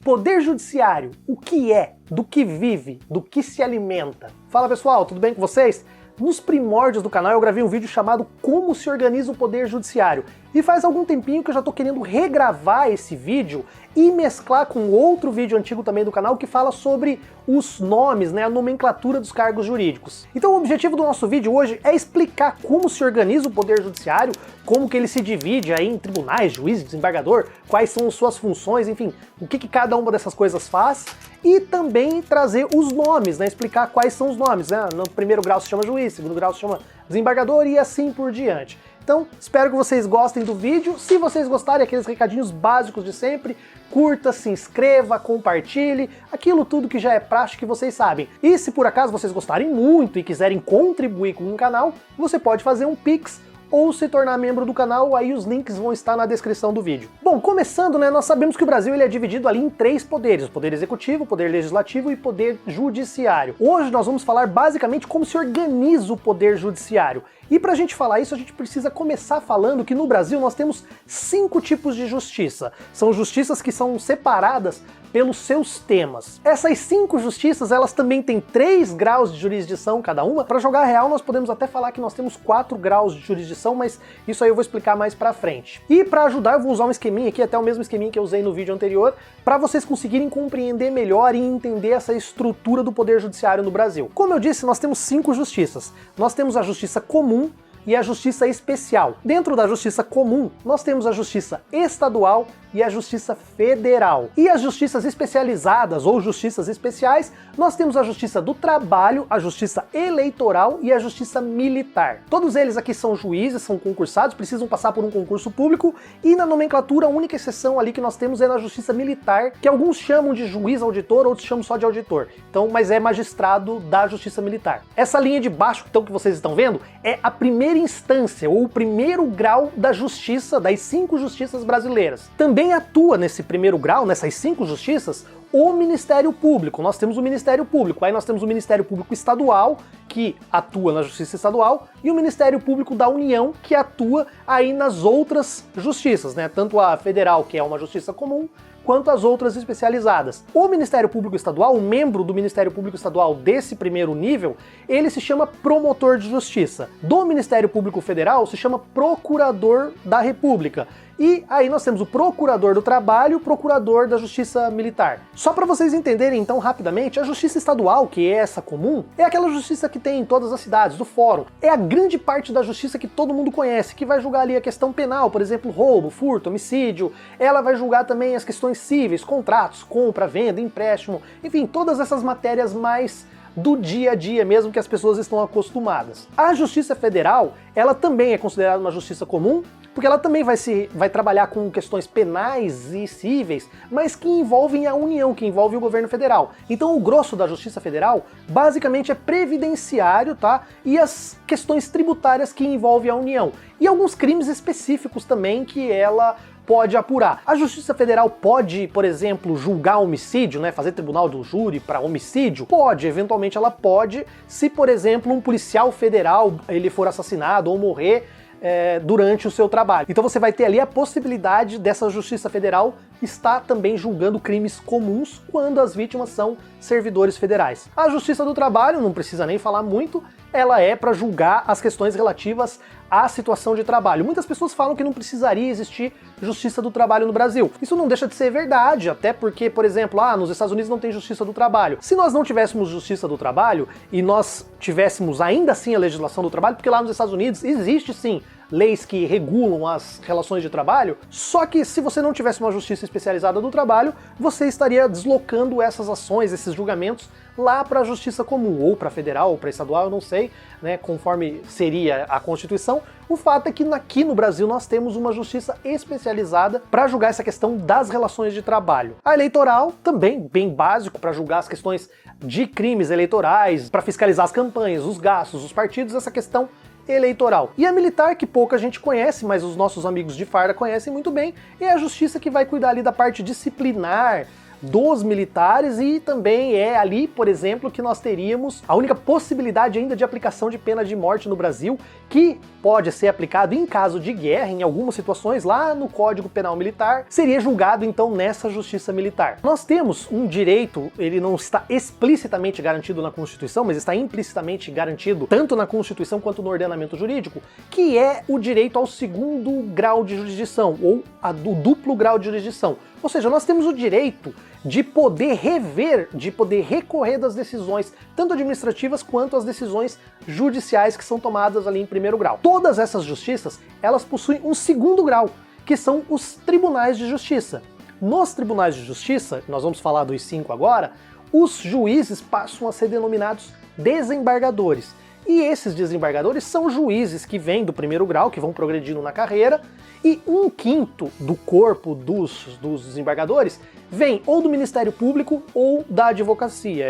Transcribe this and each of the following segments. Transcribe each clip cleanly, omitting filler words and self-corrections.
Poder Judiciário, o que é, do que vive, do que se alimenta? Fala pessoal, tudo bem com vocês? Nos primórdios do canal eu gravei um vídeo chamado Como se organiza o Poder Judiciário. E faz algum tempinho que eu já tô querendo regravar esse vídeo e mesclar com outro vídeo antigo também do canal que fala sobre os nomes, né, a nomenclatura dos cargos jurídicos. Então o objetivo do nosso vídeo hoje é explicar como se organiza o Poder Judiciário, como que ele se divide aí em tribunais, juiz, desembargador, quais são suas funções, enfim, o que cada uma dessas coisas faz, e também trazer os nomes, né, explicar quais são os nomes, né, no primeiro grau se chama juiz, segundo grau se chama desembargador e assim por diante. Então, espero que vocês gostem do vídeo. Se vocês gostarem, aqueles recadinhos básicos de sempre, curta, se inscreva, compartilhe, aquilo tudo que já é prático que vocês sabem. E se por acaso vocês gostarem muito e quiserem contribuir com o canal, você pode fazer um Pix ou se tornar membro do canal, aí os links vão estar na descrição do vídeo. Bom, começando, né, nós sabemos que o Brasil ele é dividido ali em três poderes, o poder executivo, o poder legislativo e o poder judiciário. Hoje nós vamos falar basicamente como se organiza o poder judiciário. E pra gente falar isso, a gente precisa começar falando que no Brasil nós temos 5 tipos de justiça. São justiças que são separadas pelos seus temas. Essas 5 justiças, elas também têm 3 graus de jurisdição cada uma. Para jogar real, nós podemos até falar que nós temos 4 graus de jurisdição, mas isso aí eu vou explicar mais pra frente. E para ajudar, eu vou usar um esqueminha aqui, até o mesmo esqueminha que eu usei no vídeo anterior, para vocês conseguirem compreender melhor e entender essa estrutura do poder judiciário no Brasil. Como eu disse, nós temos 5 justiças. Nós temos a justiça comum e a justiça especial. Dentro da justiça comum, nós temos a justiça estadual e a justiça federal. E as justiças especializadas ou justiças especiais, nós temos a justiça do trabalho, a justiça eleitoral e a justiça militar. Todos eles aqui são juízes, são concursados, precisam passar por um concurso público e na nomenclatura a única exceção ali que nós temos é na justiça militar, que alguns chamam de juiz auditor, outros chamam só de auditor. Então, mas é magistrado da justiça militar. Essa linha de baixo então que vocês estão vendo é a primeira instância ou o primeiro grau da justiça, das 5 justiças brasileiras. Também atua nesse primeiro grau, nessas 5 justiças, o Ministério Público. Nós temos o Ministério Público, aí nós temos o Ministério Público Estadual, que atua na Justiça Estadual, e o Ministério Público da União, que atua aí nas outras justiças, né? Tanto a federal, que é uma justiça comum, quanto as outras especializadas. O Ministério Público Estadual, o membro do Ministério Público Estadual desse primeiro nível, ele se chama promotor de justiça. Do Ministério Público Federal se chama procurador da República. E aí nós temos o procurador do trabalho e o procurador da justiça militar. Só para vocês entenderem então rapidamente, a justiça estadual, que é essa comum, é aquela justiça que tem em todas as cidades, do fórum. É a grande parte da justiça que todo mundo conhece, que vai julgar ali a questão penal, por exemplo, roubo, furto, homicídio. Ela vai julgar também as questões cíveis, contratos, compra, venda, empréstimo, enfim, todas essas matérias mais do dia a dia mesmo que as pessoas estão acostumadas. A Justiça Federal, ela também é considerada uma justiça comum, porque ela também vai trabalhar com questões penais e cíveis, mas que envolvem a União, que envolve o governo federal. Então o grosso da Justiça Federal basicamente é previdenciário, tá? E as questões tributárias que envolvem a União. E alguns crimes específicos também que ela pode apurar. A Justiça Federal pode, por exemplo, julgar homicídio, né, fazer tribunal do júri para homicídio? Pode, eventualmente ela pode, se, por exemplo, um policial federal ele for assassinado ou morrer durante o seu trabalho. Então você vai ter ali a possibilidade dessa Justiça Federal estar também julgando crimes comuns quando as vítimas são servidores federais. A Justiça do Trabalho, não precisa nem falar muito, ela é para julgar as questões relativas à situação de trabalho. Muitas pessoas falam que não precisaria existir Justiça do Trabalho no Brasil. Isso não deixa de ser verdade, até porque, por exemplo, nos Estados Unidos não tem Justiça do Trabalho. Se nós não tivéssemos Justiça do Trabalho e nós tivéssemos ainda assim a legislação do trabalho, porque lá nos Estados Unidos existe sim leis que regulam as relações de trabalho, só que se você não tivesse uma justiça especializada do trabalho, você estaria deslocando essas ações, esses julgamentos, lá para a justiça comum, ou para federal, ou para estadual, eu não sei, né, conforme seria a Constituição. O fato é que aqui no Brasil nós temos uma justiça especializada para julgar essa questão das relações de trabalho. A eleitoral, também bem básico, para julgar as questões de crimes eleitorais, para fiscalizar as campanhas, os gastos, os partidos, essa questão eleitoral. E a militar, que pouca gente conhece, mas os nossos amigos de farda conhecem muito bem, é a justiça que vai cuidar ali da parte disciplinar, dos militares, e também é ali, por exemplo, que nós teríamos a única possibilidade ainda de aplicação de pena de morte no Brasil, que pode ser aplicado em caso de guerra, em algumas situações, lá no Código Penal Militar, seria julgado então nessa justiça militar. Nós temos um direito, ele não está explicitamente garantido na Constituição, mas está implicitamente garantido tanto na Constituição quanto no ordenamento jurídico, que é o direito ao segundo grau de jurisdição, ou do duplo grau de jurisdição. Ou seja, nós temos o direito de poder rever, de poder recorrer das decisões, tanto administrativas quanto as decisões judiciais que são tomadas ali em primeiro grau. Todas essas justiças, elas possuem um segundo grau, que são os tribunais de justiça. Nos tribunais de justiça, nós vamos falar dos 5 agora, os juízes passam a ser denominados desembargadores. E esses desembargadores são juízes que vêm do primeiro grau, que vão progredindo na carreira, e 1/5 do corpo dos desembargadores vem ou do Ministério Público ou da advocacia.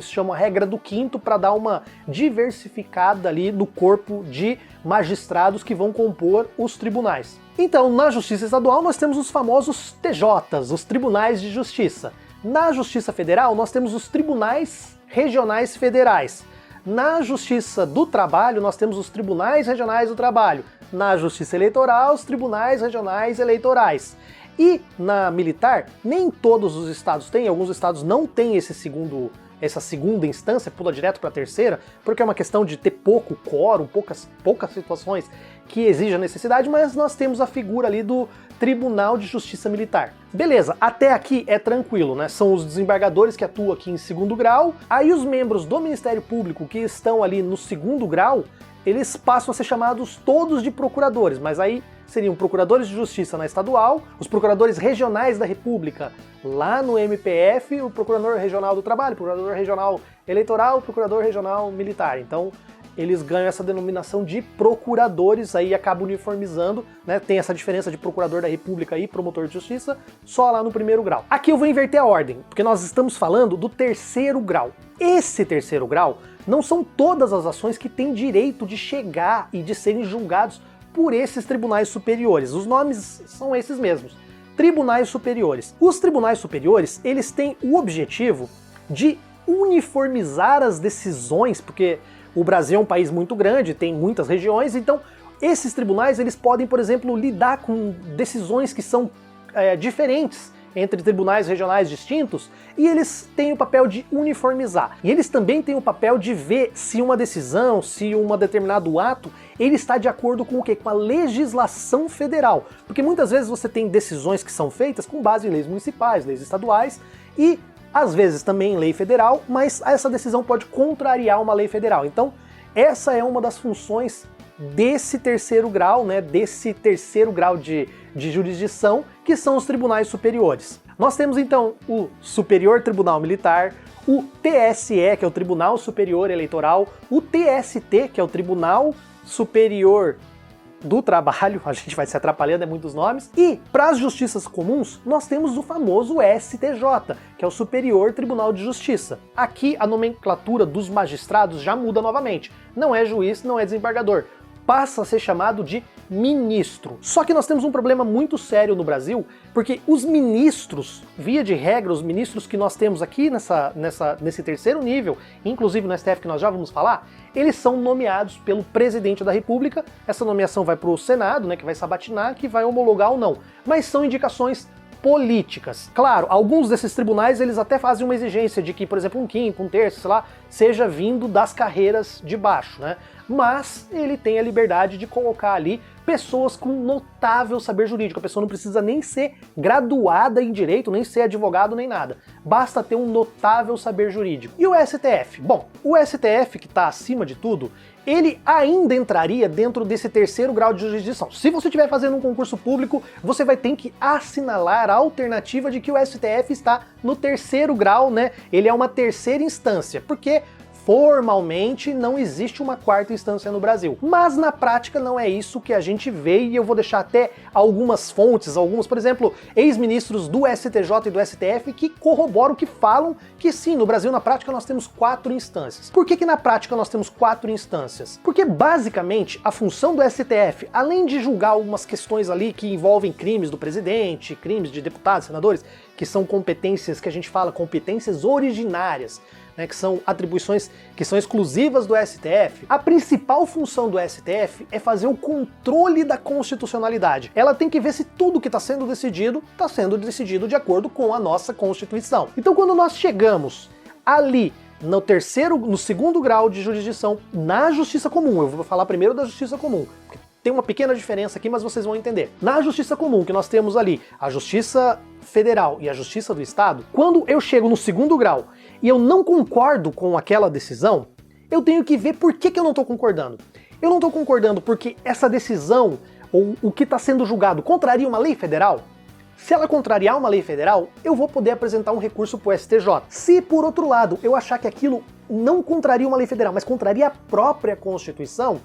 Se chama a regra do quinto para dar uma diversificada ali no corpo de magistrados que vão compor os tribunais. Então, na Justiça Estadual nós temos os famosos TJs, os Tribunais de Justiça. Na Justiça Federal nós temos os Tribunais Regionais Federais. Na Justiça do Trabalho, nós temos os Tribunais Regionais do Trabalho. Na Justiça Eleitoral, os Tribunais Regionais Eleitorais. E na Militar, nem todos os estados têm, alguns estados não têm essa segunda instância, pula direto para a terceira, porque é uma questão de ter pouco quórum, poucas situações que exigem a necessidade, mas nós temos a figura ali do Tribunal de Justiça Militar. Beleza, até aqui é tranquilo, né? São os desembargadores que atuam aqui em segundo grau, aí os membros do Ministério Público que estão ali no segundo grau, eles passam a ser chamados todos de procuradores, mas aí seriam procuradores de justiça na estadual, os procuradores regionais da República lá no MPF, o procurador regional do trabalho, o procurador regional eleitoral, o procurador regional militar. Então, eles ganham essa denominação de procuradores, aí acaba uniformizando, né? Tem essa diferença de procurador da República e promotor de justiça, só lá no primeiro grau. Aqui eu vou inverter a ordem, porque nós estamos falando do terceiro grau. Esse terceiro grau não são todas as ações que têm direito de chegar e de serem julgados por esses tribunais superiores. Os nomes são esses mesmos, tribunais superiores. Os tribunais superiores, eles têm o objetivo de uniformizar as decisões, porque o Brasil é um país muito grande, tem muitas regiões, então esses tribunais eles podem, por exemplo, lidar com decisões que são diferentes entre tribunais regionais distintos, e eles têm o papel de uniformizar. E eles também têm o papel de ver se uma decisão, se um determinado ato, ele está de acordo com o quê? Com a legislação federal. Porque muitas vezes você tem decisões que são feitas com base em leis municipais, leis estaduais, e às vezes também em lei federal, mas essa decisão pode contrariar uma lei federal. Então, essa é uma das funções desse terceiro grau, né, desse terceiro grau de jurisdição, que são os tribunais superiores. Nós temos então o Superior Tribunal Militar, o TSE, que é o Tribunal Superior Eleitoral, o TST, que é o Tribunal Superior do Trabalho, a gente vai se atrapalhando, é muitos nomes, e para as justiças comuns, nós temos o famoso STJ, que é o Superior Tribunal de Justiça. Aqui a nomenclatura dos magistrados já muda novamente, não é juiz, não é desembargador, passa a ser chamado de ministro. Só que nós temos um problema muito sério no Brasil, porque os ministros, via de regra, os ministros que nós temos aqui nesse terceiro nível, inclusive no STF que nós já vamos falar, eles são nomeados pelo presidente da República. Essa nomeação vai para o Senado, né, que vai sabatinar, que vai homologar ou não. Mas são indicações políticas. Claro, alguns desses tribunais eles até fazem uma exigência de que, por exemplo, um quinto, um terço, sei lá, seja vindo das carreiras de baixo, né? Mas ele tem a liberdade de colocar ali pessoas com notável saber jurídico. A pessoa não precisa nem ser graduada em direito, nem ser advogado, nem nada. Basta ter um notável saber jurídico. E o STF? Bom, o STF, que está acima de tudo, ele ainda entraria dentro desse terceiro grau de jurisdição. Se você estiver fazendo um concurso público, você vai ter que assinalar a alternativa de que o STF está no terceiro grau, né? Ele é uma terceira instância, porque formalmente não existe uma quarta instância no Brasil. Mas na prática não é isso que a gente vê, e eu vou deixar até algumas fontes, por exemplo, ex-ministros do STJ e do STF que corroboram, que falam que sim, no Brasil na prática nós temos 4 instâncias. Por que na prática nós temos 4 instâncias? Porque basicamente a função do STF, além de julgar algumas questões ali que envolvem crimes do presidente, crimes de deputados, senadores, que são competências que a gente fala competências originárias, né, que são atribuições que são exclusivas do STF, a principal função do STF é fazer o controle da constitucionalidade. Ela tem que ver se tudo que está sendo decidido de acordo com a nossa Constituição. Então, quando nós chegamos ali no segundo grau de jurisdição, na Justiça Comum, eu vou falar primeiro da Justiça Comum, porque tem uma pequena diferença aqui, mas vocês vão entender. Na Justiça Comum, que nós temos ali a Justiça Federal e a Justiça do Estado, quando eu chego no segundo grau e eu não concordo com aquela decisão, eu tenho que ver por que eu não estou concordando. Eu não estou concordando porque essa decisão, ou o que está sendo julgado, contraria uma lei federal? Se ela contrariar uma lei federal, eu vou poder apresentar um recurso para o STJ. Se, por outro lado, eu achar que aquilo não contraria uma lei federal, mas contraria a própria Constituição,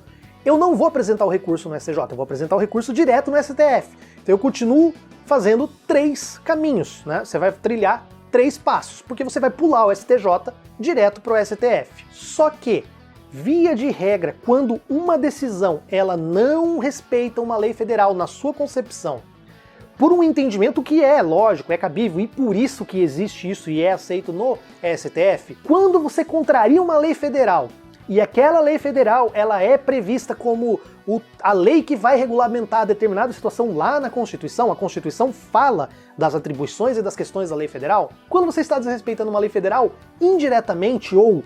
eu não vou apresentar o recurso no STJ, eu vou apresentar o recurso direto no STF. Então eu continuo fazendo 3 caminhos, né? Você vai trilhar 3 passos, porque você vai pular o STJ direto para o STF. Só que, via de regra, quando uma decisão ela não respeita uma lei federal na sua concepção, por um entendimento que é lógico, é cabível, e por isso que existe isso e é aceito no STF, quando você contraria uma lei federal, e aquela lei federal ela é prevista como a lei que vai regulamentar determinada situação lá na Constituição, a Constituição fala das atribuições e das questões da lei federal, quando você está desrespeitando uma lei federal, indiretamente ou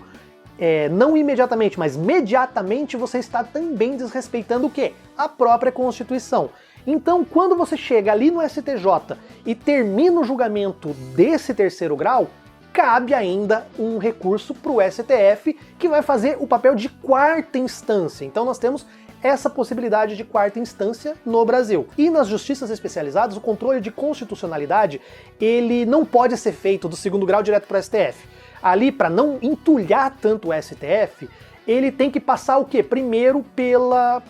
não imediatamente, mas mediatamente você está também desrespeitando o quê? A própria Constituição. Então, quando você chega ali no STJ e termina o julgamento desse terceiro grau, cabe ainda um recurso para o STF, que vai fazer o papel de quarta instância. Então nós temos essa possibilidade de quarta instância no Brasil. E nas justiças especializadas, o controle de constitucionalidade, ele não pode ser feito do segundo grau direto para o STF. Ali, para não entulhar tanto o STF, ele tem que passar o quê? Primeiro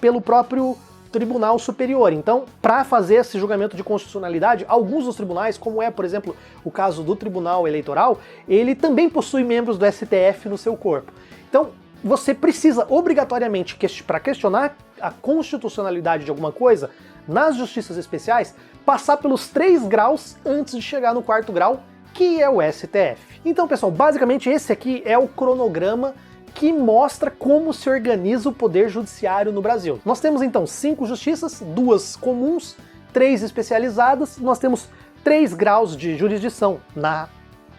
pelo próprio Tribunal Superior. Então, para fazer esse julgamento de constitucionalidade, alguns dos tribunais, como é, por exemplo, o caso do Tribunal Eleitoral, ele também possui membros do STF no seu corpo. Então, você precisa obrigatoriamente, para questionar a constitucionalidade de alguma coisa, nas justiças especiais, passar pelos 3 graus antes de chegar no 4º grau, que é o STF. Então, pessoal, basicamente esse aqui é o cronograma que mostra como se organiza o poder judiciário no Brasil. Nós temos então 5 justiças, 2 comuns, 3 especializadas, nós temos 3 graus de jurisdição na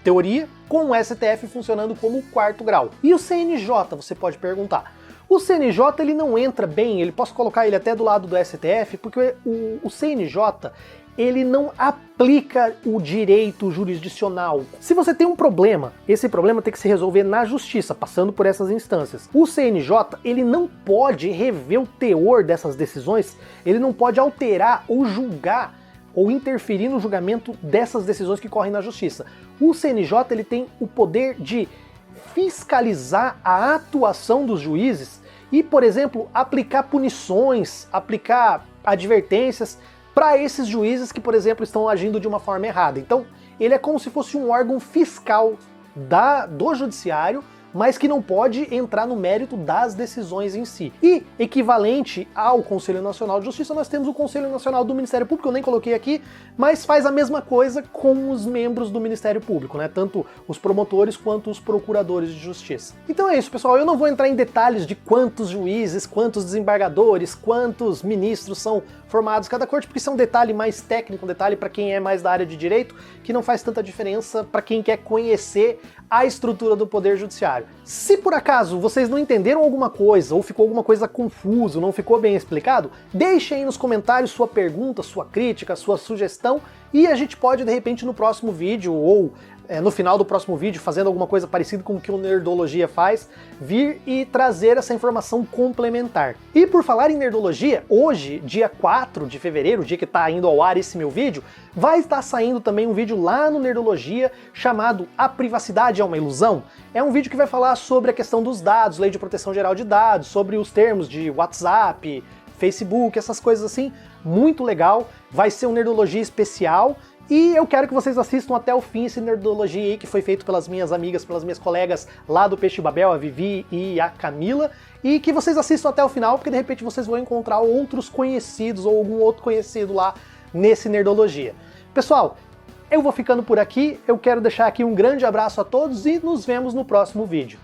teoria, com o STF funcionando como o 4º grau. E o CNJ, você pode perguntar. O CNJ ele não entra bem, ele posso colocar ele até do lado do STF, porque o CNJ ele não aplica o direito jurisdicional. Se você tem um problema, esse problema tem que se resolver na justiça, passando por essas instâncias. O CNJ, ele não pode rever o teor dessas decisões, ele não pode alterar ou julgar ou interferir no julgamento dessas decisões que correm na justiça. O CNJ, ele tem o poder de fiscalizar a atuação dos juízes e, por exemplo, aplicar punições, aplicar advertências para esses juízes que, por exemplo, estão agindo de uma forma errada. Então, ele é como se fosse um órgão fiscal do judiciário, mas que não pode entrar no mérito das decisões em si. E, equivalente ao Conselho Nacional de Justiça, nós temos o Conselho Nacional do Ministério Público, eu nem coloquei aqui, mas faz a mesma coisa com os membros do Ministério Público, né? Tanto os promotores quanto os procuradores de justiça. Então é isso, pessoal, eu não vou entrar em detalhes de quantos juízes, quantos desembargadores, quantos ministros são formados cada corte, porque isso é um detalhe mais técnico, um detalhe para quem é mais da área de direito, que não faz tanta diferença para quem quer conhecer a estrutura do Poder Judiciário. Se por acaso vocês não entenderam alguma coisa, ou ficou alguma coisa confuso, não ficou bem explicado, deixe aí nos comentários sua pergunta, sua crítica, sua sugestão, e a gente pode, de repente, no próximo vídeo, ou no final do próximo vídeo, fazendo alguma coisa parecida com o que o Nerdologia faz, vir e trazer essa informação complementar. E por falar em Nerdologia, hoje, dia 4 de fevereiro, dia que está indo ao ar esse meu vídeo, vai estar saindo também um vídeo lá no Nerdologia chamado A Privacidade é uma Ilusão? É um vídeo que vai falar sobre a questão dos dados, Lei de Proteção Geral de Dados, sobre os termos de WhatsApp, Facebook, essas coisas assim, muito legal. Vai ser um Nerdologia especial. E eu quero que vocês assistam até o fim esse Nerdologia aí, que foi feito pelas minhas amigas, pelas minhas colegas lá do Peixe Babel, a Vivi e a Camila, e que vocês assistam até o final, porque de repente vocês vão encontrar outros conhecidos ou algum outro conhecido lá nesse Nerdologia. Pessoal, Eu vou ficando por aqui, eu quero deixar aqui um grande abraço a todos e nos vemos no próximo vídeo.